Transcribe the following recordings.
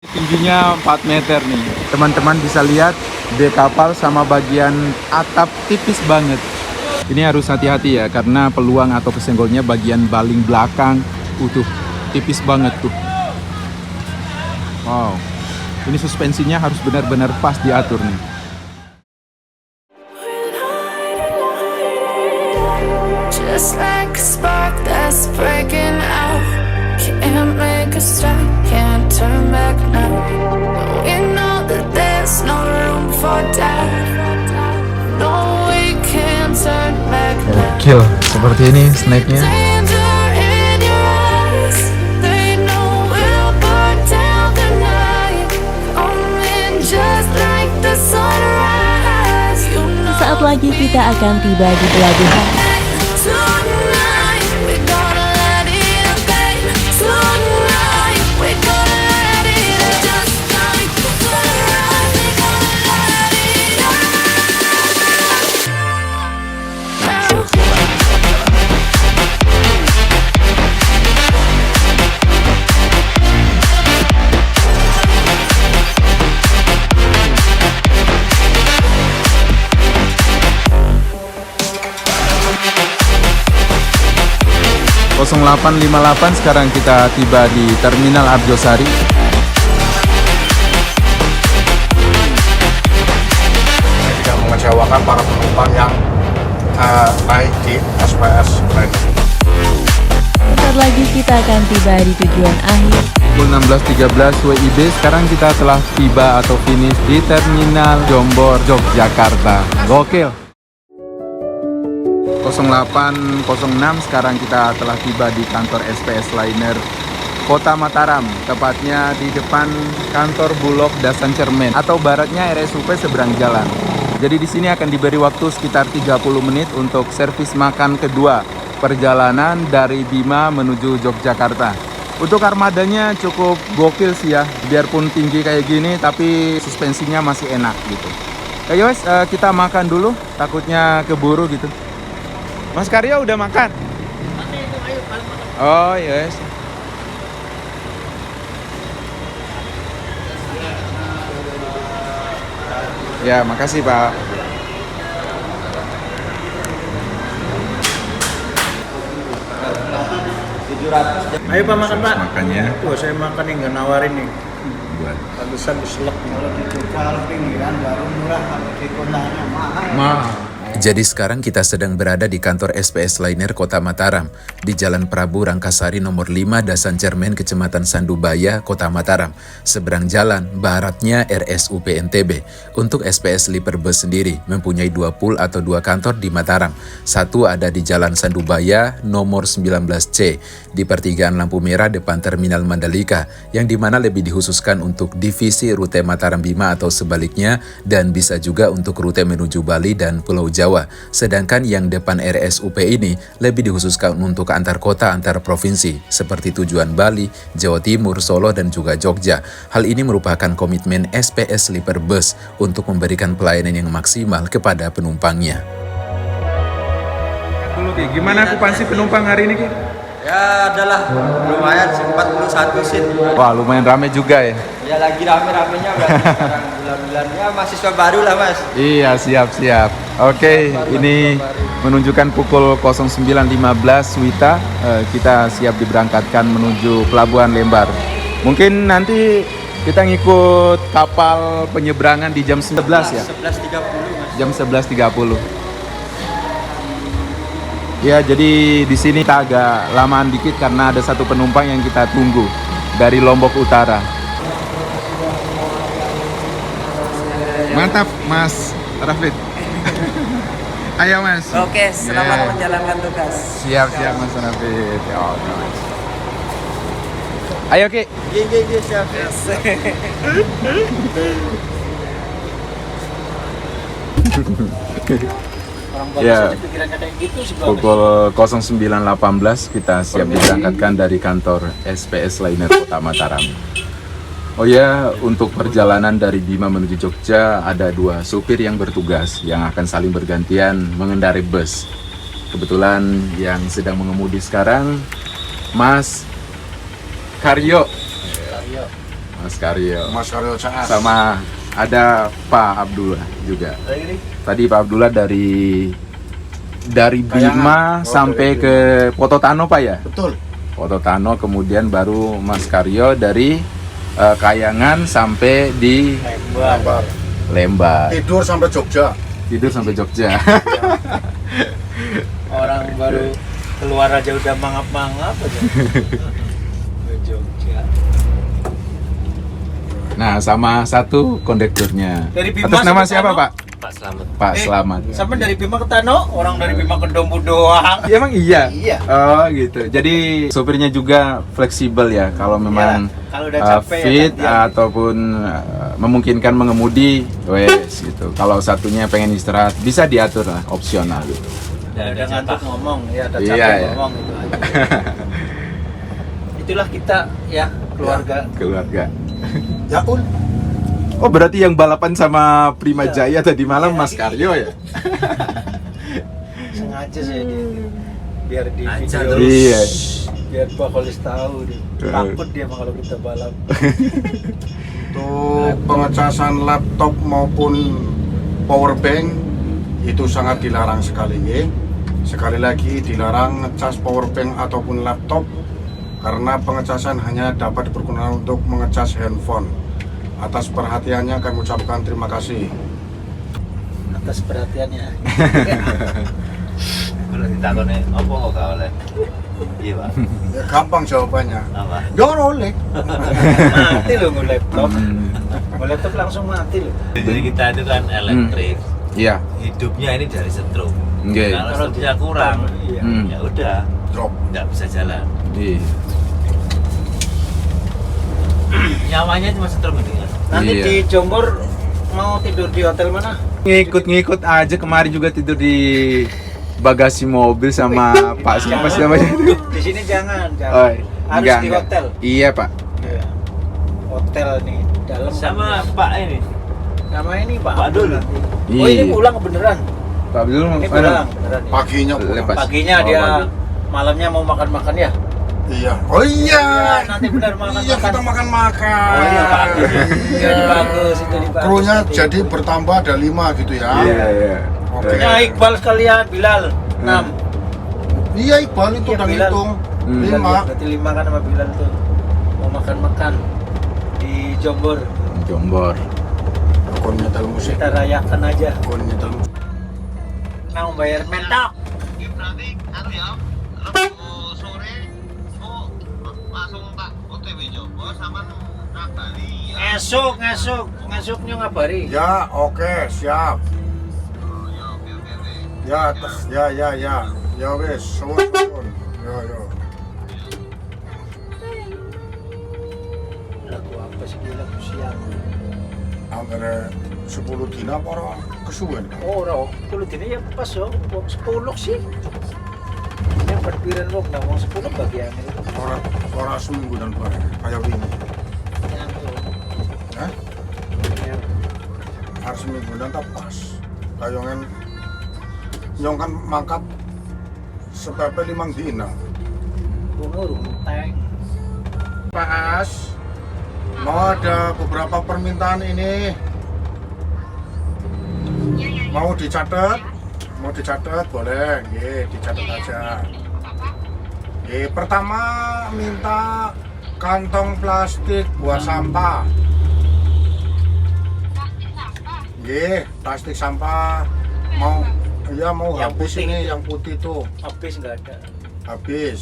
Tingginya 4 meter nih. Teman-teman bisa lihat dek kapal sama bagian atap tipis banget. Ini harus hati-hati ya, karena peluang atau kesenggolnya bagian baling belakang tuh tipis banget tuh. Wow, ini suspensinya harus benar-benar pas diatur nih. Just like a spark that's breaking out. Can't make a stop, can't turn back now. We know that there's no room for doubt. No, we can't turn back now. Kill, seperti ini snacknya. Danger in your eyes. They know we'll burn down the night. Coming just like the sunrise. You know Saat lagi kita akan tiba di pelabuhan. tonight we're gonna let it again. Tonight we're gonna let it just like the sunrise. We're gonna let it Out. 0858 sekarang kita tiba di Terminal Arjosari. Tidak mengecewakan para penumpang yang naik di SPS Liner. Saat lagi kita akan tiba di tujuan akhir. Pukul 16.13 WIB, sekarang kita telah tiba atau finish di Terminal Jombor, Yogyakarta. Gokil. 0806 sekarang kita telah tiba di kantor SPS Liner Kota Mataram, tepatnya di depan kantor Bulog Dasan Cermen atau baratnya RSUP seberang jalan. Jadi di sini akan diberi waktu sekitar 30 menit untuk servis makan kedua perjalanan dari Bima menuju Yogyakarta. Untuk armadanya cukup gokil sih ya, biarpun tinggi kayak gini tapi suspensinya masih enak gitu. Ya wes, kita makan dulu, takutnya keburu gitu. Mas Karyo udah makan? Oh yes. Ya, makasih Pak. Ayo Pak makan Pak. Makannya Tuh saya makan nih nggak nawarin nih. buat Bagusan diselek nih. Kalau di Jogja pinggiran baru murah, kalau di kotanya mahal. mahal. Jadi sekarang kita sedang berada di kantor SPS Liner Kota Mataram, di Jalan Prabu Rangkasari nomor 5 Dasan Cermen, Kecamatan Sandubaya, Kota Mataram. Seberang jalan, baratnya RSUP NTB. Untuk SPS Sleeper Bus sendiri, mempunyai 2 pool atau 2 kantor di Mataram. Satu ada di Jalan Sandubaya nomor 19C, di pertigaan lampu merah depan Terminal Mandalika, yang dimana lebih dikhususkan untuk divisi rute Mataram Bima atau sebaliknya, dan bisa juga untuk rute menuju Bali dan Pulau Jawa. Sedangkan yang depan RSUP ini lebih dikhususkan untuk antar kota antar provinsi seperti tujuan Bali, Jawa Timur, Solo dan juga Jogja. Hal ini merupakan komitmen SPS Sleeper Bus untuk memberikan pelayanan yang maksimal kepada penumpangnya. Dulu Ki, gimana okupansi penumpang hari ini Ki? Ya adalah lumayan sih, 41 seat. Wah, lumayan rame juga ya. Ya lagi rame-ramenya berarti sekarang bulan-bulannya mahasiswa baru lah Mas. Iya, siap-siap. Oke, ini menunjukkan pukul 09.15 Wita. Kita siap diberangkatkan menuju Pelabuhan Lembar. Mungkin nanti kita ngikut kapal penyeberangan di jam 11 ya? 11.30 Mas. Jam 11.30. Ya, jadi di sini kita agak lamaan dikit karena ada satu penumpang yang kita tunggu dari Lombok Utara. Mantap, Mas Rafid. Ayo, Mas. Oke, selamat Yeah. menjalankan tugas. Siap, Mas Rafid. Oh, nice. Ayo, Ki. Gigi siap. Ya, pukul 09.18 kita siap diberangkatkan dari kantor SPS Liner Kota Mataram. Oh ya, untuk perjalanan dari Bima menuju Jogja ada 2 supir yang bertugas yang akan saling bergantian mengendarai bus. Kebetulan yang sedang mengemudi sekarang Mas Karyo. Mas Karyo. Mas Karyo CS. Sama ada Pak Abdullah juga. Tadi Pak Abdullah dari Bima Oh, sampai dari ke Pototano Pak ya? Betul. Pototano, kemudian baru Mas Karyo dari Kayangan sampai di Lembar. Lembar. Tidur sampai Jogja. Tidur sampai Jogja. Orang baru keluar aja udah mangap-mangap aja. Ke Jogja. Nah, sama satu kondekturnya. Dari Bima Atas nama sampai siapa Tano? Pak? Pak Slamet. Pak Slamet. Sama dari Bima ke Tano, orang dari Bima ke Dombu doang. Ya, emang iya? Iya. Oh gitu. Jadi sopirnya juga fleksibel ya. Kalau memang kalau udah capek ya fit gantian. ataupun memungkinkan mengemudi, wes gitu. Kalau satunya pengen istirahat, bisa diatur lah, opsional gitu. Udah ngantuk ngomong, ya ada Iya, capek iya. ngomong gitu aja. Itulah kita ya, keluarga. Keluarga. Ya ul. Oh berarti yang balapan sama Prima Jaya tadi malam Mas Karyo ya? Sengaja saya dia. Biar di Ajar video. terus. Iya. Biar Pak Kolis tahu dia. Takut dia mah kalau kita balap. Untuk pengecasan laptop maupun power bank itu sangat dilarang sekali ya. Sekali lagi dilarang ngecas power bank ataupun laptop karena pengecasan hanya dapat dipergunakan untuk mengecas handphone. Atas perhatiannya kami ucapkan terima kasih. Atas perhatiannya. Kalau ditakoni apa kok gak oleh? Iya, Pak. Ya, gampang jawabannya. Apa? Gak oleh. Mati loh nge laptop. Nge laptop langsung mati loh. Jadi kita itu kan elektrik. Iya. Hidupnya ini dari setrum. Oke. Kalau setrumnya kurang, Iya. ya udah Drop. nggak bisa jalan. Iya. Nyawanya cuma setrum ini kan. Nanti Iya. di Jombor mau tidur di hotel mana? Ngikut-ngikut aja kemarin juga tidur di bagasi mobil sama Pak siapa sih namanya? Di sini jangan, Oh, jangan. Harus enggak, di enggak. hotel. Iya Pak. Iya. Hotel nih, dalam. Sama Pak ini. Nama ini Pak Pak Abdul Dul. nanti. Oh ini Iya. pulang beneran. Pak Abdul Ini mana? pulang beneran. Ya. Paginya pulang. Lepas. Paginya Oh, dia pagi. malamnya mau makan-makan ya. Iya. Oh iya. Nanti benar makan-makan. Iya kita makan-makan. Oh iya bagus. Iya. Jadi bagus itu di bagus. Krunya nanti. jadi bertambah ada 5 gitu ya. Iya, iya. Oke. Ya Iqbal sekalian Bilal 6. Iya Iqbal itu Iya, udah Bilal. ngitung. Hmm. 5. Berarti 5 kan sama Bilal tuh. Mau makan-makan di Jombor. Jombor. Kon nyetel musik. Kita rayakan aja. Kon nyetel musik. Mau bayar mentok. Ngesuknya ngabari. Ya, oke, siap. Ya, ya. Ya wes, suwun. Yo. Lagu apa sih dia lagu siang? Angkara 10 dina para kesuwen. Oh, ora. Kulo dene ya pas yo, wong 10 sih. Yang berpiran wong nang wong 10 bagian itu. Ora seminggu dan bareng kayak wingi. Hah? Harus seminggu dan tak pas. Kayongan nyong kan mangkat sepepe 5 dina. Umur teng. Pas. Mau ada beberapa permintaan ini. Mau dicatat? Mau dicatat boleh, nggih, dicatat aja. Nggih, pertama minta kantong plastik buat sampah. Nggih, plastik sampah mau Yang habis putih ini itu. yang putih tuh. Habis enggak ada. Habis.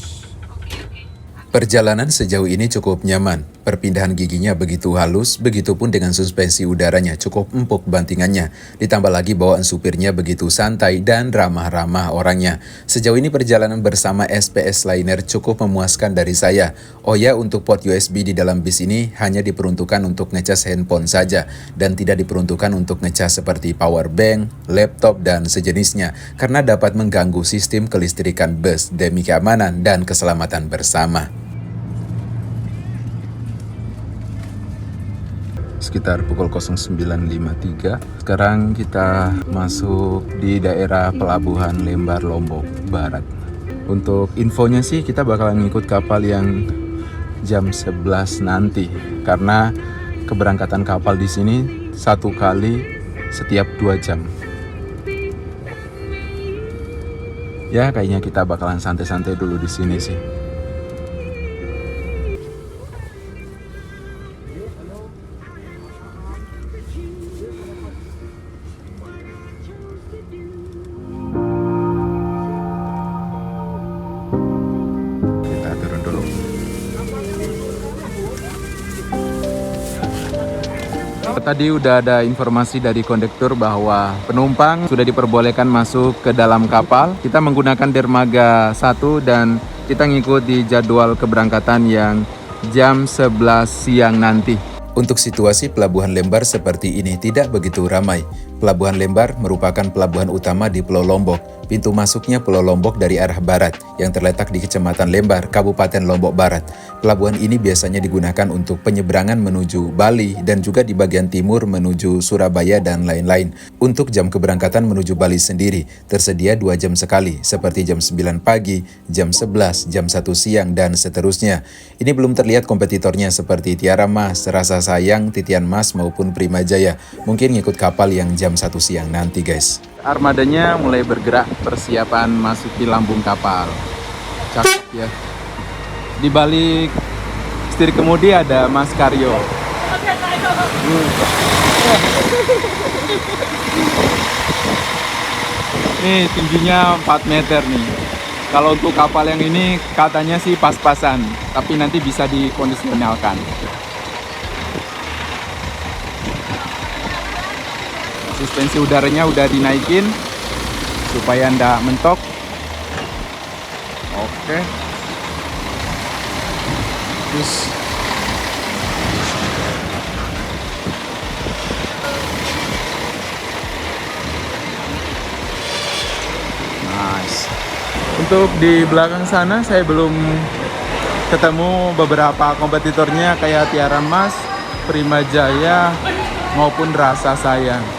Perjalanan sejauh ini cukup nyaman. Perpindahan giginya begitu halus, begitupun dengan suspensi udaranya cukup empuk bantingannya. Ditambah lagi bawaan supirnya begitu santai dan ramah-ramah orangnya. Sejauh ini perjalanan bersama SPS Liner cukup memuaskan dari saya. Oh ya, untuk port USB di dalam bis ini hanya diperuntukkan untuk ngecas handphone saja dan tidak diperuntukkan untuk ngecas seperti power bank, laptop, dan sejenisnya karena dapat mengganggu sistem kelistrikan bus demi keamanan dan keselamatan bersama. Sekitar pukul 09.53. Sekarang kita masuk di daerah pelabuhan Lembar Lombok Barat. Untuk infonya sih kita bakalan ngikut kapal yang jam 11 nanti, karena keberangkatan kapal di sini satu kali setiap 2 jam. Ya, kayaknya kita bakalan santai-santai dulu di sini sih. Kita turun dulu. Tadi udah ada informasi dari kondektur bahwa penumpang sudah diperbolehkan masuk ke dalam kapal. Kita menggunakan dermaga 1 dan kita ngikuti jadwal keberangkatan yang jam 11 siang nanti. Untuk situasi Pelabuhan Lembar seperti ini tidak begitu ramai. Pelabuhan Lembar merupakan pelabuhan utama di Pulau Lombok. Pintu masuknya Pulau Lombok dari arah barat yang terletak di Kecamatan Lembar, Kabupaten Lombok Barat. Pelabuhan ini biasanya digunakan untuk penyeberangan menuju Bali dan juga di bagian timur menuju Surabaya dan lain-lain. Untuk jam keberangkatan menuju Bali sendiri tersedia 2 jam sekali, seperti jam 9 pagi, jam 11, jam 1 siang, dan seterusnya. Ini belum terlihat kompetitornya seperti Tiara Mas, Rasa Sayang, Titian Mas, maupun Prima Jaya. Mungkin ngikut kapal yang jam 1 siang nanti, guys. Armadanya mulai bergerak, persiapan masuki lambung kapal. Cakep ya. Di balik setir kemudi ada Mas Karyo. Nih tingginya 4 meter nih. Kalau untuk kapal yang ini katanya sih pas-pasan, tapi nanti bisa dikondisionalkan. Suspensi udaranya udah dinaikin supaya ndak mentok. Oke. Terus nice. Untuk di belakang sana saya belum ketemu beberapa kompetitornya kayak Tiara Mas, Prima Jaya maupun Rasa Sayang.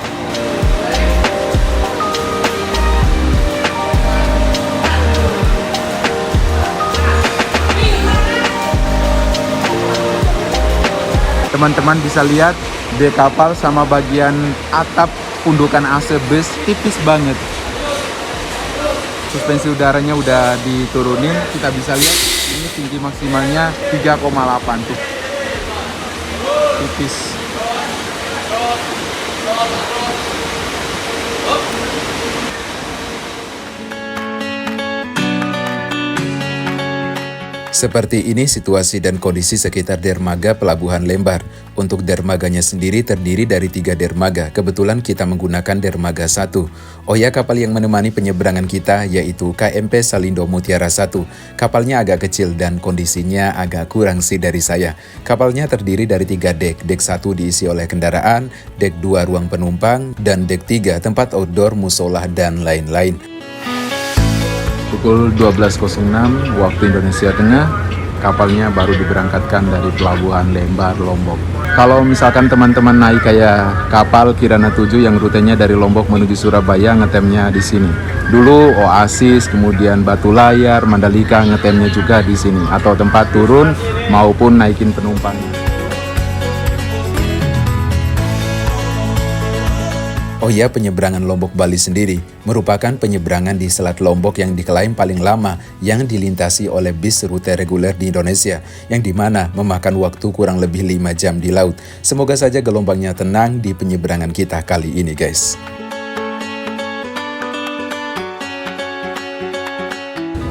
Teman-teman bisa lihat dek kapal sama bagian atap pundukan AC bus tipis banget. Suspensi udaranya udah diturunin, kita bisa lihat ini tinggi maksimalnya 3,8 tuh. Tipis. Seperti ini situasi dan kondisi sekitar dermaga Pelabuhan Lembar. Untuk dermaganya sendiri terdiri dari 3 dermaga. Kebetulan kita menggunakan dermaga 1. Oh ya, kapal yang menemani penyeberangan kita yaitu KMP Salindo Mutiara 1. Kapalnya agak kecil dan kondisinya agak kurang sih dari saya. Kapalnya terdiri dari 3 dek. Dek 1 diisi oleh kendaraan, dek 2 ruang penumpang, dan dek 3 tempat outdoor, musola, dan lain-lain. Pukul 12.06 waktu Indonesia Tengah, kapalnya baru diberangkatkan dari Pelabuhan Lembar, Lombok. Kalau misalkan teman-teman naik kayak kapal Kirana 7 yang rutenya dari Lombok menuju Surabaya, ngetemnya di sini. Dulu Oasis, kemudian Batu Layar, Mandalika ngetemnya juga di sini, atau tempat turun maupun naikin penumpang. Oh ya, penyeberangan Lombok Bali sendiri merupakan penyeberangan di Selat Lombok yang diklaim paling lama yang dilintasi oleh bis rute reguler di Indonesia, yang dimana memakan waktu kurang lebih 5 jam di laut. Semoga saja gelombangnya tenang di penyeberangan kita kali ini, guys.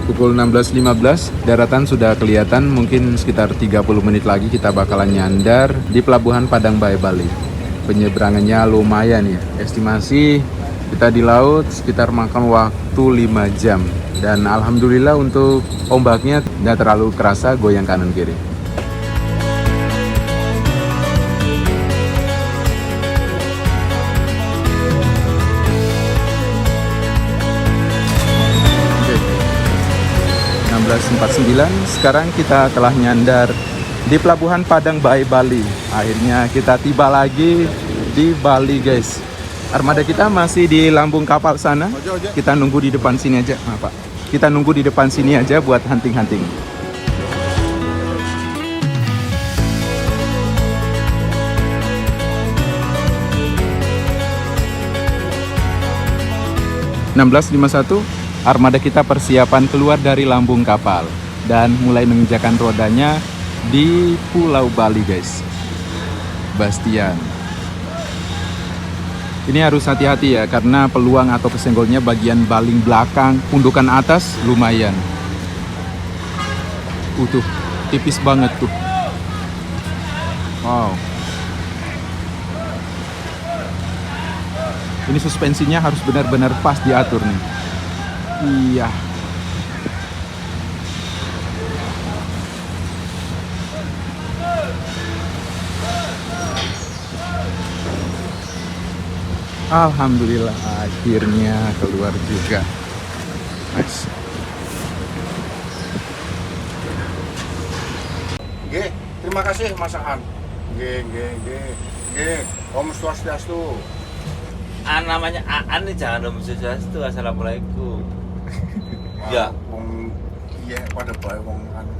Pukul 16.15, daratan sudah kelihatan, mungkin sekitar 30 menit lagi kita bakalan nyandar di Pelabuhan Padang Bae, Bali. Penyeberangannya lumayan ya, estimasi kita di laut sekitar makan waktu 5 jam. Dan alhamdulillah untuk ombaknya tidak terlalu kerasa goyang kanan kiri. Oke. 16.49, sekarang kita telah nyandar di Pelabuhan Padang Bae, Bali. Akhirnya kita tiba lagi di Bali, guys. Armada kita masih di lambung kapal sana. Kita nunggu di depan sini aja, Pak. Kita nunggu di depan sini aja buat hunting-hunting. 1651 armada kita persiapan keluar dari lambung kapal dan mulai menginjakan rodanya di Pulau Bali, guys. Bastian. Ini harus hati-hati ya, karena peluang atau kesenggolnya bagian baling belakang, pundukan atas lumayan. Tuh, tipis banget tuh. Wow. Ini suspensinya harus benar-benar pas diatur nih. Iya. Alhamdulillah akhirnya keluar juga. Nice. Nggih, terima kasih Mas Aan. Nggih. Om Swastiastu. Namanya Aan nih, jangan Om Swastiastu. Assalamualaikum. Ya. Wong iya pada bae wong anu.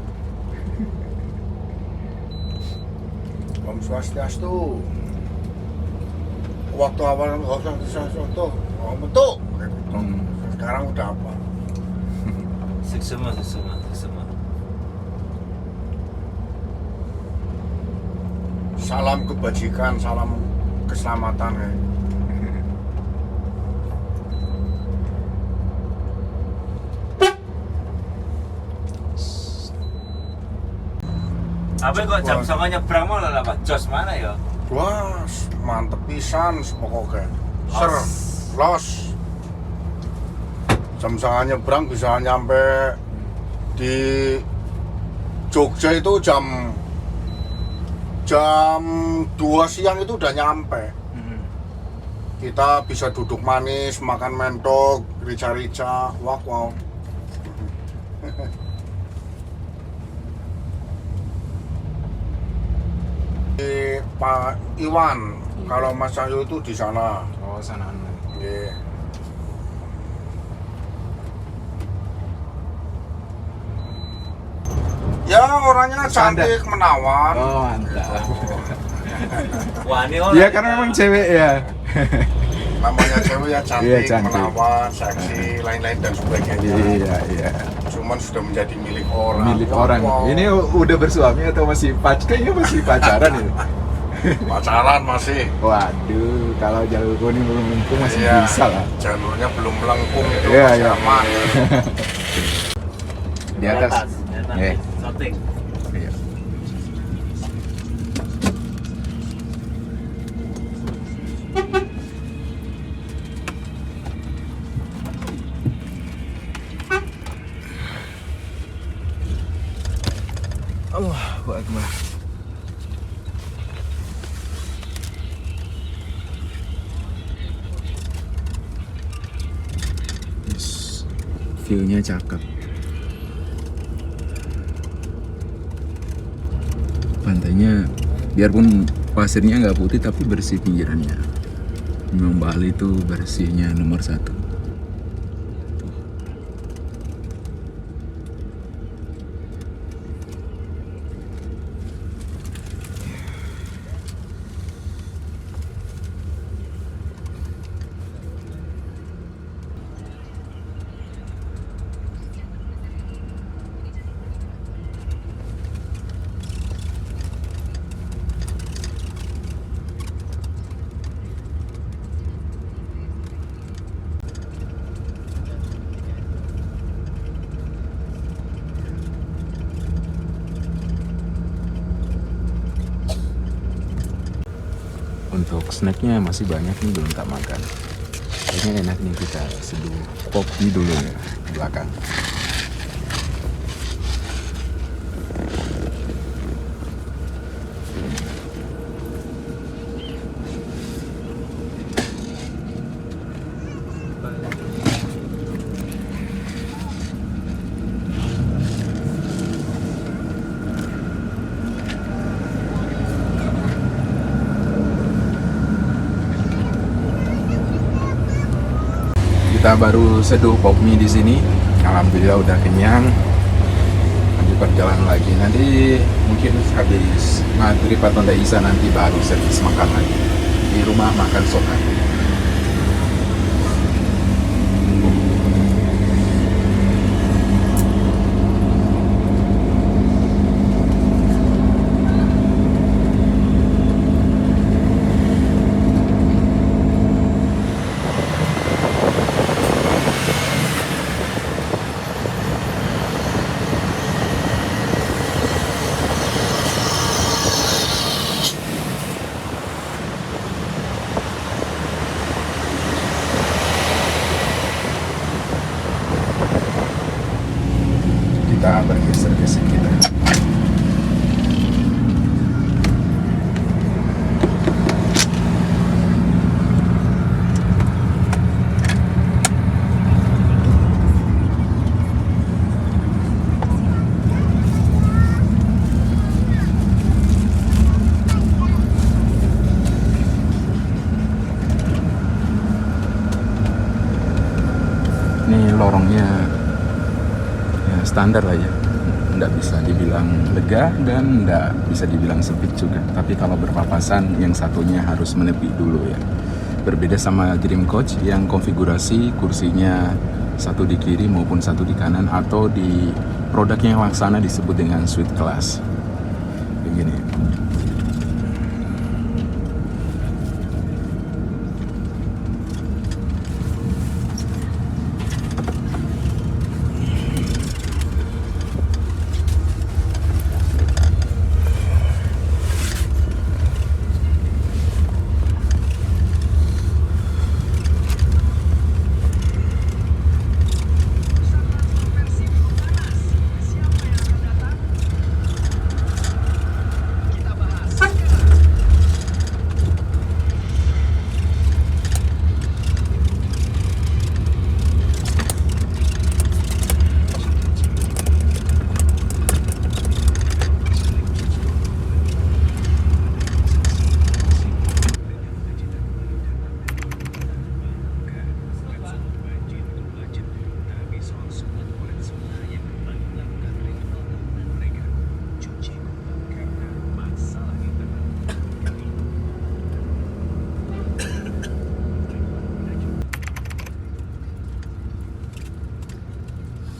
Om Swastiastu. Waktu awal Om Swastiastu, bentuk. Sekarang udah apa? Seksema. Salam kebajikan, salam keselamatan ya. Apa kok jam 09.00 nyebrang mau lah Pak? Jos mana ya? Wah, mantep pisan pokoknya. Los. Jam 09.00 nyebrang bisa nyampe di Jogja itu jam 2 siang itu udah nyampe. Kita bisa duduk manis, makan mentok, rica-rica, wow. Di Pak Iwan, kalau Mas Cahyo itu di sana. Oh, sana. Yeah. Ya orangnya cantik, menawan. Oh, mantap. Wah, ini orang. Iya, karena memang cewek ya. Namanya cewek ya cantik, Iya, cantik. menawan, seksi, lain-lain dan sebagainya. Iya. Cuman sudah menjadi milik orang. Milik orang. Wow. Ini udah bersuami atau masih kayaknya masih pacaran ini. Pacaran masih. Waduh, kalau jalur kuning belum lengkung masih Iya, bisa lah. jalurnya belum melengkung itu Iya, masih iya. aman. Di atas. Iya. Soting. Iya. Allahu Akbar. View-nya cakep. Pantainya biarpun pasirnya nggak putih tapi bersih pinggirannya. Memang Bali itu bersihnya nomor 1. Untuk snacknya masih banyak nih, belum tak makan. Kayaknya enak nih kita seduh kopi dulu ya di belakang. Kita baru seduh pop mie di sini. Alhamdulillah udah kenyang. Lanjut perjalanan lagi. Nanti mungkin habis maghrib atau isya nanti baru servis makan lagi di rumah makan Sokan. lorongnya ya standar lah ya, nggak bisa dibilang lega dan nggak bisa dibilang sempit juga. Tapi kalau berpapasan yang satunya harus menepi dulu ya. Berbeda sama Dream Coach yang konfigurasi kursinya satu di kiri maupun satu di kanan, atau di produknya yang laksana disebut dengan Suite Class. Begini.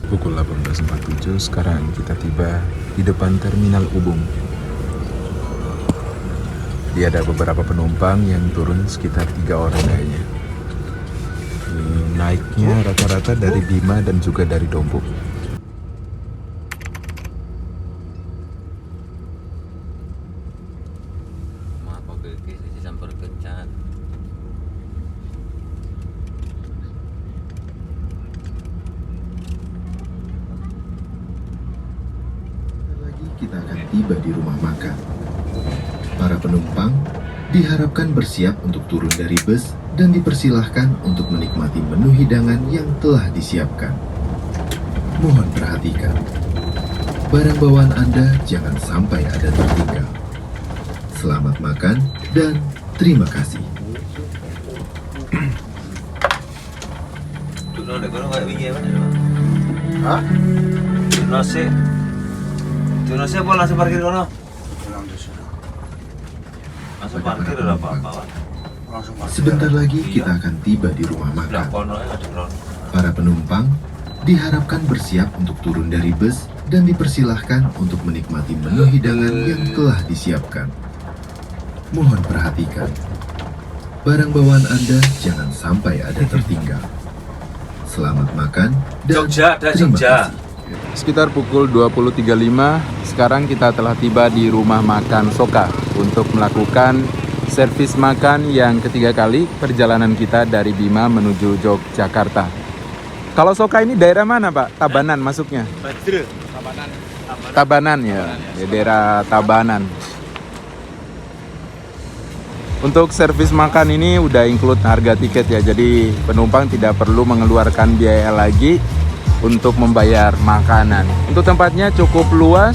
Pukul 18.47, sekarang kita tiba di depan Terminal Ubung. Ada beberapa penumpang yang turun, sekitar 3 orang kayaknya. Naiknya rata-rata dari Bima dan juga dari Dompu. Kita akan tiba di rumah makan. Para penumpang diharapkan bersiap untuk turun dari bus dan dipersilahkan untuk menikmati menu hidangan yang telah disiapkan. Mohon perhatikan, barang bawaan Anda jangan sampai ada tertinggal. Selamat makan dan terima kasih. Hah? Tunasnya apa langsung parkir kono? Langsung parkir udah apa-apa. Sebentar lagi kita akan tiba di rumah Udah makan. kono ya ada kono. Para penumpang diharapkan bersiap untuk turun dari bus dan dipersilahkan untuk menikmati menu hidangan yang telah disiapkan. Mohon perhatikan, barang bawaan Anda jangan sampai ada tertinggal. Selamat makan dan Jogja, ada terima Jogja. kasih. Sekitar pukul 20.35, sekarang kita telah tiba di rumah makan Soka untuk melakukan servis makan yang ketiga kali perjalanan kita dari Bima menuju Yogyakarta. Kalau Soka ini daerah mana, Pak? Tabanan masuknya? Tabanan ya, daerah Tabanan. Untuk servis makan ini udah include harga tiket ya, jadi penumpang tidak perlu mengeluarkan biaya lagi untuk membayar makanan. Untuk tempatnya cukup luas,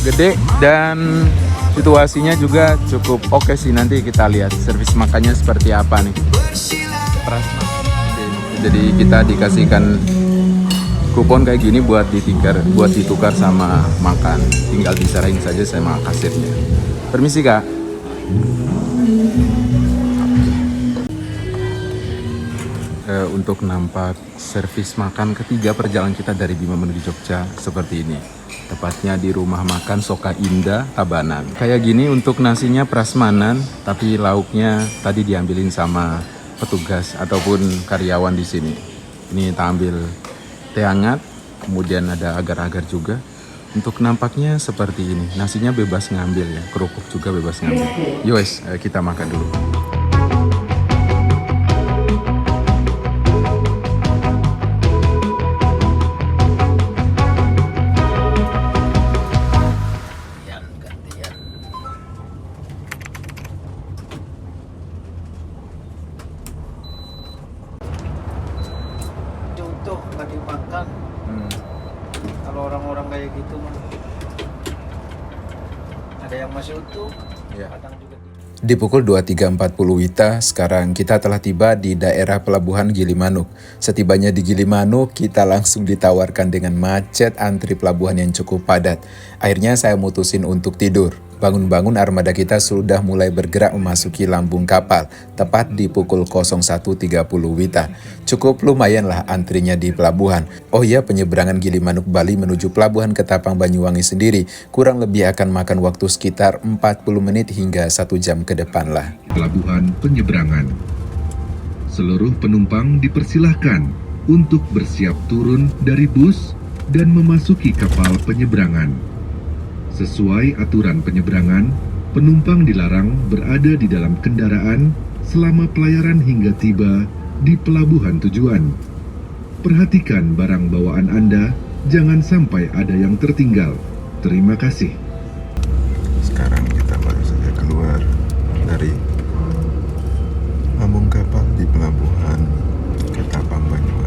gede, dan situasinya juga cukup oke sih. Nanti kita lihat servis makannya seperti apa nih. Jadi kita dikasihkan kupon kayak gini buat ditukar sama makan. Tinggal diserahin saja sama kasirnya. Permisi, Kak. Untuk nampak servis makan ketiga perjalanan kita dari Bima menuju Jogja seperti ini. Tepatnya di rumah makan Soka Indah, Tabanan. Kayak gini untuk nasinya prasmanan, tapi lauknya tadi diambilin sama petugas ataupun karyawan di sini. Ini kita ambil teh hangat, kemudian ada agar-agar juga. Untuk nampaknya seperti ini. Nasinya bebas ngambil ya, kerupuk juga bebas ngambil. Yowes, kita makan dulu. Contoh nggak dimakan. Kalau orang-orang kayak gitu mah ada yang masih utuh, Iya. kadang juga. Di pukul 23.40 WITA, sekarang kita telah tiba di daerah pelabuhan Gilimanuk. Setibanya di Gilimanuk, kita langsung ditawarkan dengan macet antri pelabuhan yang cukup padat. Akhirnya saya mutusin untuk tidur. Bangun-bangun armada kita sudah mulai bergerak memasuki lambung kapal, tepat di pukul 01.30 WITA. Cukup lumayanlah antrinya di pelabuhan. Oh ya, penyeberangan Gilimanuk Bali menuju pelabuhan Ketapang Banyuwangi sendiri kurang lebih akan makan waktu sekitar 40 menit hingga 1 jam ke depan lah. Pelabuhan penyeberangan. Seluruh penumpang dipersilahkan untuk bersiap turun dari bus dan memasuki kapal penyeberangan. Sesuai aturan penyeberangan, penumpang dilarang berada di dalam kendaraan selama pelayaran hingga tiba di pelabuhan tujuan. Perhatikan barang bawaan Anda, jangan sampai ada yang tertinggal. Terima kasih. Sekarang kita baru saja keluar dari lambung kapal di pelabuhan Ketapang Banyuwangi.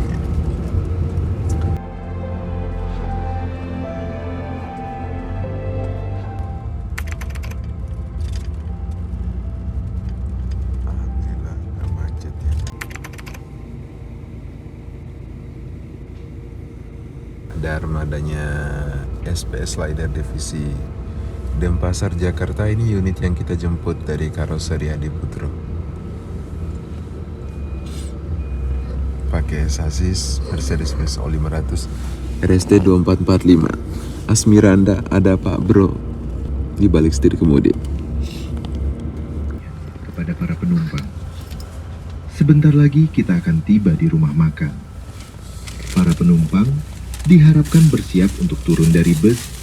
Alhamdulillah nggak macet ya. Ada armadanya SPS Liner Divisi Denpasar Jakarta. Ini unit yang kita jemput dari karoseri Adi Putro. Pakai sasis Mercedes-Benz O500 RST 2445. Asmiranda, ada Pak Bro di balik setir kemudi. Kepada para penumpang, sebentar lagi kita akan tiba di rumah makan. Para penumpang diharapkan bersiap untuk turun dari bus